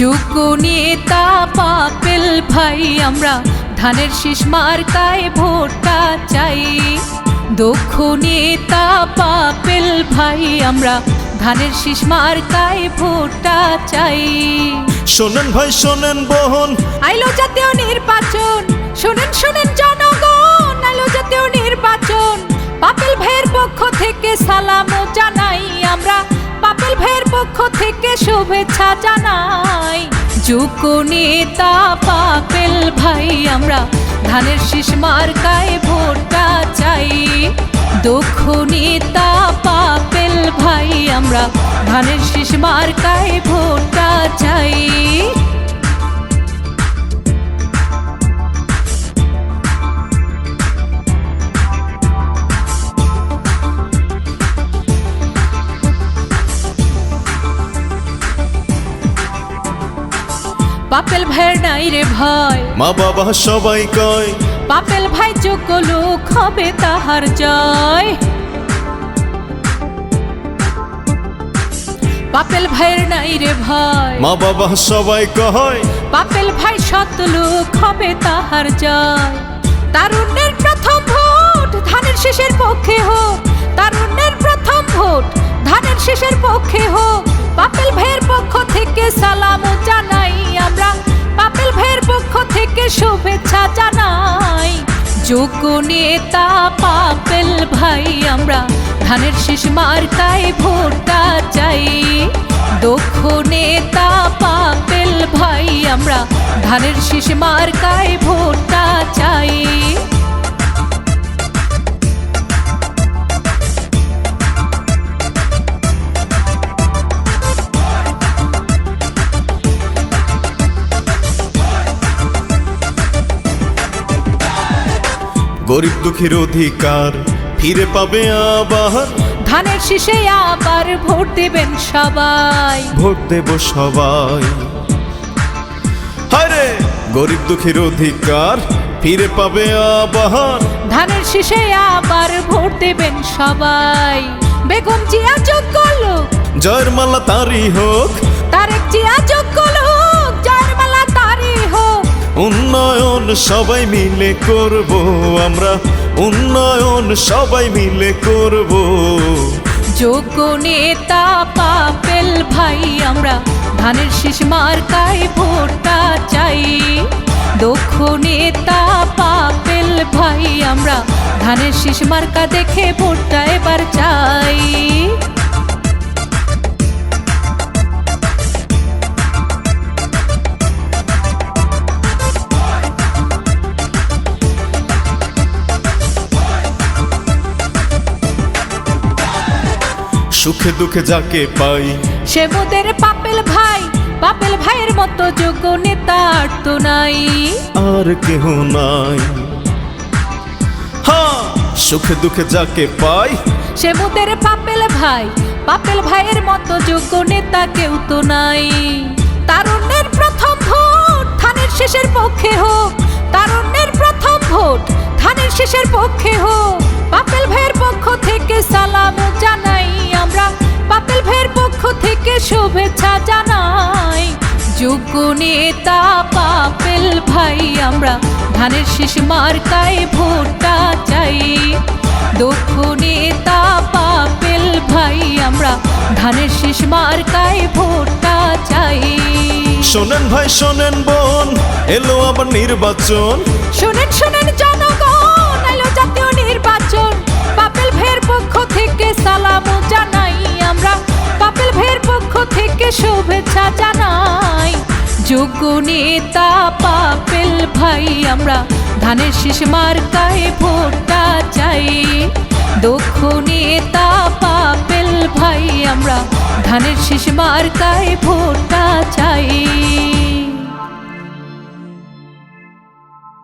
যোগ্য নেতা পাপেল ভাই আমরা ধানের শীষ মার্কায় ভোটটা চাই। দক্ষ নেতা পাপেল ভাই আমরা ধানের শীষ মার্কায় ভোটটা চাই। শোনেন ভাই শোনেন বোন, আইলো জাতীয় নির্বাচন, শোনেন শোনেন জনগণ, আইলো জাতীয় নির্বাচন। পাপেল ভাইয়ের পক্ষ থেকে সালাম জানাই আমরা, পাপেল ভাইয়ের পক্ষ থেকে শুভেচ্ছা জানাই। যোগ্য নেতা পাপেল ভাই আমরা ধানের শীষ মার্কায় ভোটটা চাই। দক্ষ নেতা পাপেল ভাই আমরা ধানের শীষ মার্কায় ভোটটা চাই। পাপেল ভাইয়ের নাই রে ভয়, মা বাবা সবাই কয় পাপেল ভাই যোগ্য লোক হবে তাহার জয়। পাপেল ভাইয়ের নাই রে ভয়, মা বাবা সবাই কয় পাপেল ভাই সৎ লোক হবে তাহার জয়। তারুণ্যের প্রথম ভোট ধানের শীষের পক্ষে হোক, তারুণ্যের প্রথম ভোট ধানের শীষের পক্ষে হোক। পাপেল ভাইয়ের পক্ষ থেকে সালাম জানাই আমরা, পাপেল ভাইয়ের পক্ষ থেকে শুভেচ্ছা জানাই। যোগ্য নেতা পাপেল ভাই আমরা ধানের শীষ মার্কায় ভোটটা চাই। দক্ষ নেতা পাপেল ভাই আমরা ধানের শীষ মার্কায় ভোটটা চাই। গরিব দুঃখীর অধিকার ফিরে পাবে আবার, ধানের শীষে আবার ভোট দেবেন সবাই, ভোট দেব সবাই। হায়রে গরিব দুঃখীর অধিকার ফিরে পাবে আবার, ধানের শীষে আবার ভোট দেবেন সবাই। বেগম জিয়া যোগ্য লোক, জয়ের মালা তারই হোক, তারেক জিয়া যোগ্য লোক, জয়ের মালা তারই হোক। উন্নয়ন সবাই মিলে করব আমরা, উন্নয়ন সবাই মিলে করব। যোগ্য নেতা পাপেল ভাই আমরা ধানের শীষ মার্কায় ভোটটা চাই। দক্ষ নেতা পাপেল ভাই আমরা ধানের শীষ মার্কা দেখে ভোটটা এবার চাই। সুখে দুঃখে যাকে পাই সে মোদের পাপেল ভাই, পাপেল ভাইয়ের মতো যোগ্য নেতা আর তো নাই, আর কেহ নাই। হ্যাঁ সুখে দুঃখে যাকে পাই সে মোদের পাপেল ভাই, পাপেল ভাইয়ের মতো যোগ্য নেতা কেউ তো নাই। তারুণ্যের প্রথম ভোট ধানের শীষের পক্ষে হোক, তারুণ্যের প্রথম ভোট ধানের শীষের পক্ষে হোক। পাপেল ভাইয়ের পক্ষ থেকে সালাম জানাই আমরা, পাপেল ভাইয়ের পক্ষ থেকে শুভেচ্ছা জানাই। যোগ্য নেতা পাপেল ভাই আমরা ধানের শীষ মার্কায় ভোটটা চাই। দক্ষ নেতা পাপেল ভাই আমরা ধানের শীষ মার্কায় ভোটটা চাই। শোনেন ভাই শোনেন বোন, এলো আবার নির্বাচন, শোনেন শোনেন জনগণ, এলো জাতীয় নির্বাচন। পাপেল ভাইয়ের পক্ষ থেকে সালাম জানাই আমরা, পাপেল ভাইয়ের পক্ষ থেকে শুভেচ্ছা জানাই। যোগ্য নেতা পাপেল ভাই আমরা ধানের শীষ মার্কায় ভোটটা চাই। দক্ষ নেতা পাপেল ভাই আমরা ধানের শীষ মার্কায় ভোটটা চাই।